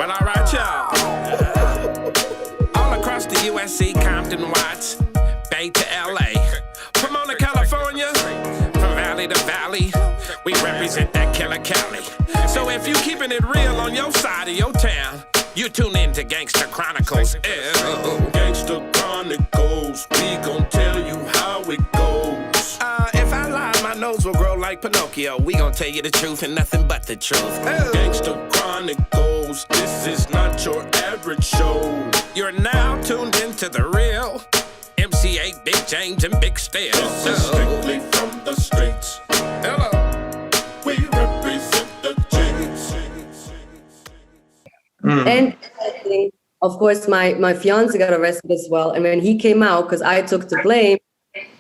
Well, all right, y'all. All across the USC, Compton, Watts, Bay to LA, Pomona, California, from valley to valley, we represent that killer Cali. So if you keeping it real on your side of your town, you tune in to Gangster Chronicles. Ew. Gangster Chronicles, we gon' tell you how it goes. If I lie, my nose will grow like Pinocchio. We gon' tell you the truth and nothing but the truth. Ew. Gangster Chronicles, this is not your average show. You're now tuned into the real MC8, Big James, and Big Steel. This is strictly from the streets. Hello. We represent the James. And of course, my fiance got arrested as well. And when he came out, because I took the blame,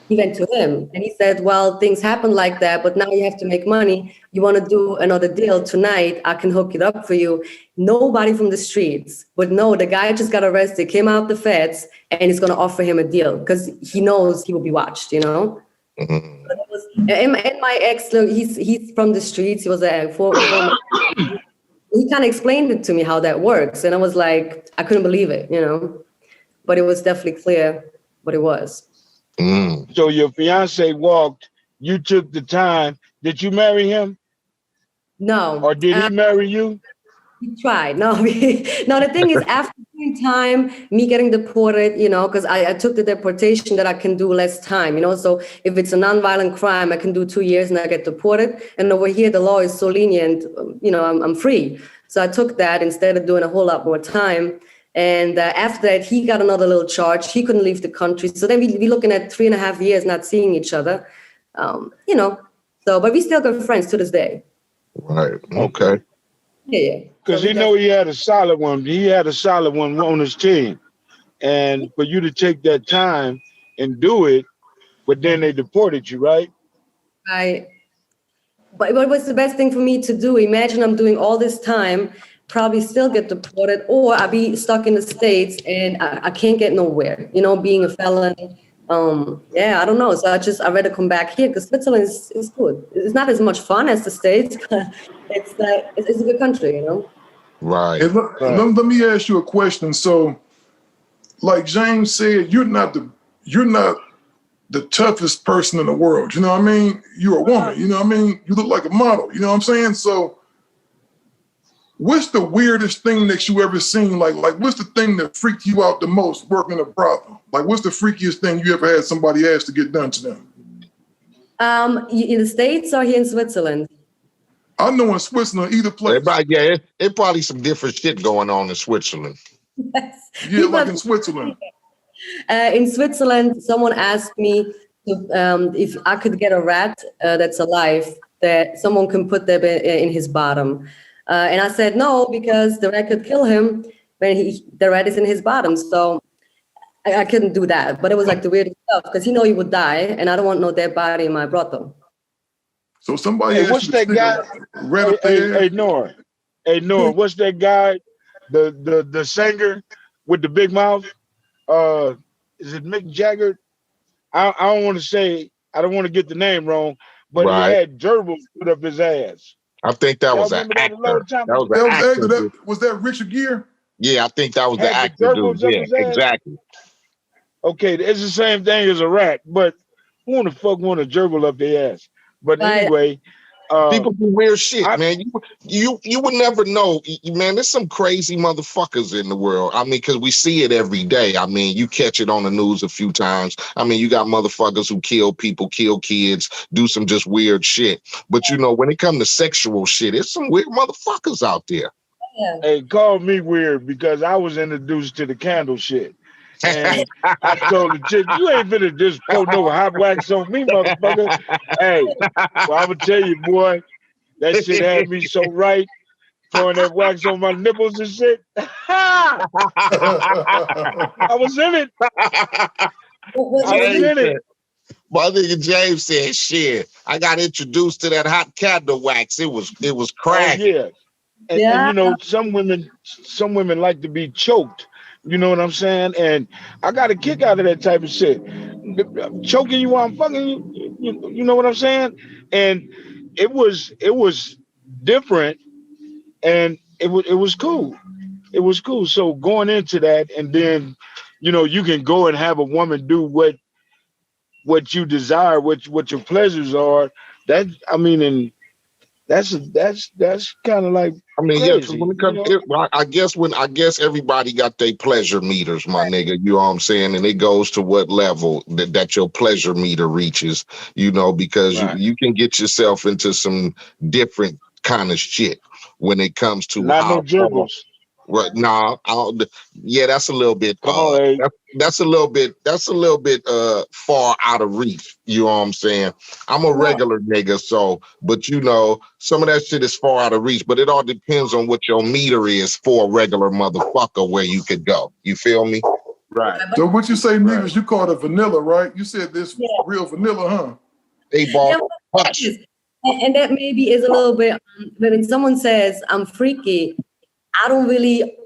he went to him and he said, well, things happen like that, but now you have to make money. You want to do another deal tonight? I can hook it up for you. Nobody from the streets would know the guy just got arrested, came out the feds, and he's going to offer him a deal because he knows he will be watched, you know? Mm-hmm. And my ex, look, he's from the streets. He was a former. He kind of explained it to me how that works. And I was like, I couldn't believe it, you know? But it was definitely clear what it was. Mm. So your fiance walked, you took the time. Did you marry him? No. Or did he marry you? He tried. No, no, the thing is, after time, me getting deported, you know, because I took the deportation that I can do less time, you know, so if it's a nonviolent crime, I can do 2 years and I get deported. And over here, the law is so lenient, you know, I'm free. So I took that instead of doing a whole lot more time. And after that, he got another little charge. He couldn't leave the country. So then we're looking at 3.5 years not seeing each other, you know, so, but we still good friends to this day. Right. Okay. Yeah. Because So he know he had a solid one. He had a solid one on his team. And for you to take that time and do it, but then they deported you, right? But what was the best thing for me to do? Imagine I'm doing all this time, probably still get deported, or I'll be stuck in the States and I can't get nowhere, you know, being a felon. Yeah, I don't know. So I'd rather come back here because Switzerland is good. It's not as much fun as the States, but it's a good country, you know? Right. Hey, let me ask you a question. So, like James said, you're not the toughest person in the world. You know what I mean? You're a woman. You know what I mean? You look like a model. You know what I'm saying? So, what's the weirdest thing that you ever seen? Like what's the thing that freaked you out the most working a brothel? Like, what's the freakiest thing you ever had somebody ask to get done to them? In the States or here in Switzerland? I know in Switzerland, either place. It probably some different shit going on in Switzerland. Yes. Yeah, like in Switzerland. In Switzerland, someone asked me if I could get a rat that's alive, that someone can put them in his bottom. And I said no, because the rat could kill him when the rat is in his bottom. So I couldn't do that. But it was like the weirdest stuff because he would die, and I don't want no dead body in my brothel. So somebody Hey, what's that guy? Hey, Nora. Hey, Nora, what's that guy? The singer with the big mouth? Is it Mick Jagger? I don't want to say, I don't want to get the name wrong, but Right. he had gerbils put up his ass. I think that was Y'all an remember that a long actor. time That was ago? an actor. Was that Richard Gere? Yeah, I think that was the Had the actor dude. gerbils up Yeah, his ass? exactly. Okay, it's the same thing as a rat, but who in the fuck want a gerbil up their ass? But anyway, People do weird shit, man. You would never know, man. There's some crazy motherfuckers in the world. I mean, because we see it every day. I mean, you catch it on the news a few times. I mean, you got motherfuckers who kill people, kill kids, do some just weird shit. But you know, when it comes to sexual shit, there's some weird motherfuckers out there. Yeah. hey, call me weird because I was introduced to the candle shit. And I told the chick, you ain't finna just pour no hot wax on me, motherfucker. Hey, well, I'm gonna tell you, boy, that shit had me so right, pouring that wax on my nipples and shit. I was in it. I was in it. My nigga James said, "Shit, I got introduced to that hot candle wax. It was crack." Oh, yeah. And you know, some women like to be choked. You know what I'm saying? And I got a kick out of that type of shit. Choking you while I'm fucking you. You know what I'm saying? And it was different, and it was cool. it was cool. So going into that, and then, you can go and have a woman do what you desire, what your pleasures are. That, I mean, and that's kind of like I mean, yeah, because crazy. when it comes, I guess everybody got their pleasure meters, my nigga. You know what I'm saying? And it goes to what level that your pleasure meter reaches. Because Right. you can get yourself into some different kind of shit when it comes to Not no how. dribbles. Right. Nah, yeah, that's a little bit. Come on, Abe. That's a little bit far out of reach. You know what I'm saying? I'm a regular nigga, but some of that shit is far out of reach. But it all depends on what your meter is for a regular motherfucker where you could go. You feel me? Right. So what you say, Nives, you call it vanilla, right? You said this real vanilla, huh? They bought hush. And that maybe is a little bit, when someone says I'm freaky, I really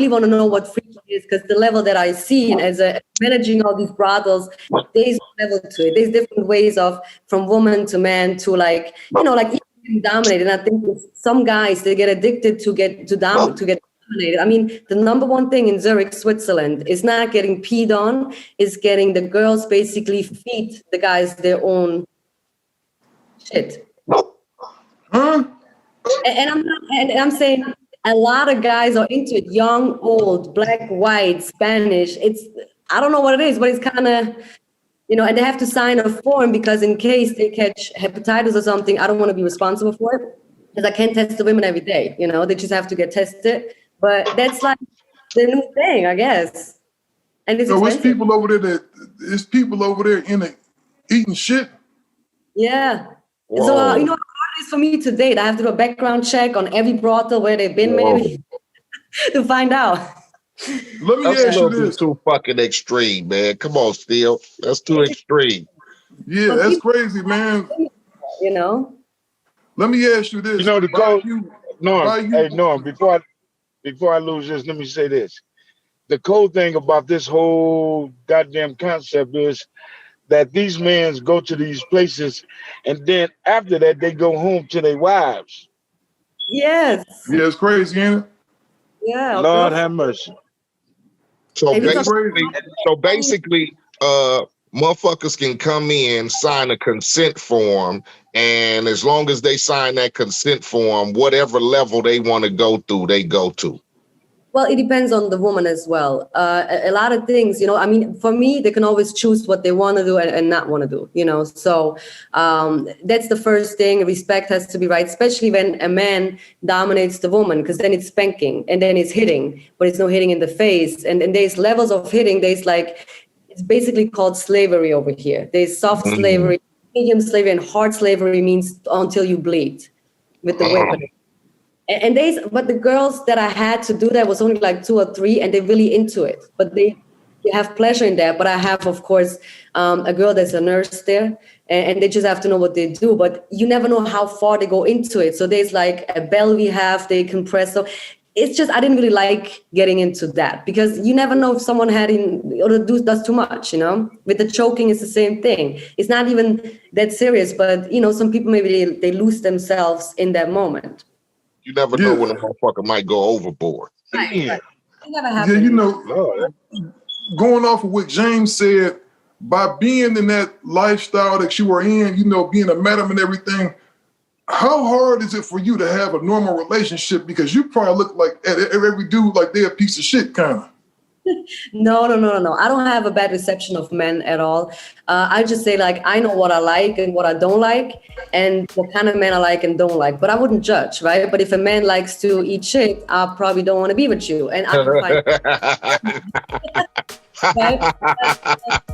want to know what freaky is, because the level that I see, and as a managing all these brothels, there's a level to it. There's different ways of, from woman to man to like even dominated. And I think some guys, they get addicted to get dominated. I mean, the number one thing in Zurich, Switzerland, is not getting peed on, is getting the girls basically feed the guys their own shit. Huh? And I'm saying a lot of guys are into it, young, old, black, white, Spanish. I don't know what it is, but it's kind of, and they have to sign a form, because in case they catch hepatitis or something, I don't want to be responsible for it, because I can't test the women every day. They just have to get tested. But that's like the new thing, I guess. And it's expensive. It's people over there in it eating shit. Yeah. Whoa. So how hard it is for me to date. I have to do a background check on every brothel where they've been, maybe, to find out. Let me ask you this. Too fucking extreme, man. Come on, Steel. That's too extreme. Yeah, that's crazy, man. Let me ask you this. The code. Norm, before I lose this, let me say this. The cool thing about this whole goddamn concept is that these men go to these places, and then after that, they go home to their wives. Yes. Yeah, it's crazy, ain't it? Yeah. Lord have mercy. So basically, motherfuckers can come in, sign a consent form, and as long as they sign that consent form, whatever level they want to go through, they go to. Well, it depends on the woman as well. A lot of things, I mean, for me, they can always choose what they want to do and not want to do, So that's the first thing. Respect has to be right, especially when a man dominates the woman, because then it's spanking and then it's hitting, but it's no hitting in the face. And there's levels of hitting. It's basically called slavery over here. There's soft slavery, medium slavery, and hard slavery means until you bleed with the weapon. But the girls that I had to do that was only like 2 or 3, and they're really into it. But they have pleasure in that. But I have, of course, a girl that's a nurse there, and they just have to know what they do. But you never know how far they go into it. So there's like a bell we have, they compress. So it's just, I didn't really like getting into that, because you never know if someone does too much, With the choking, it's the same thing. It's not even that serious, but, some people maybe they lose themselves in that moment. You never know when a motherfucker might go overboard. Right. It never happens. Yeah, going off of what James said, by being in that lifestyle that you were in, being a madam and everything, how hard is it for you to have a normal relationship? Because you probably look like every dude like they're a piece of shit, kind of. No. I don't have a bad reception of men at all. I just say, like, I know what I like and what I don't like, and what kind of men I like and don't like. But I wouldn't judge, right? But if a man likes to eat shit, I probably don't want to be with you. And I can find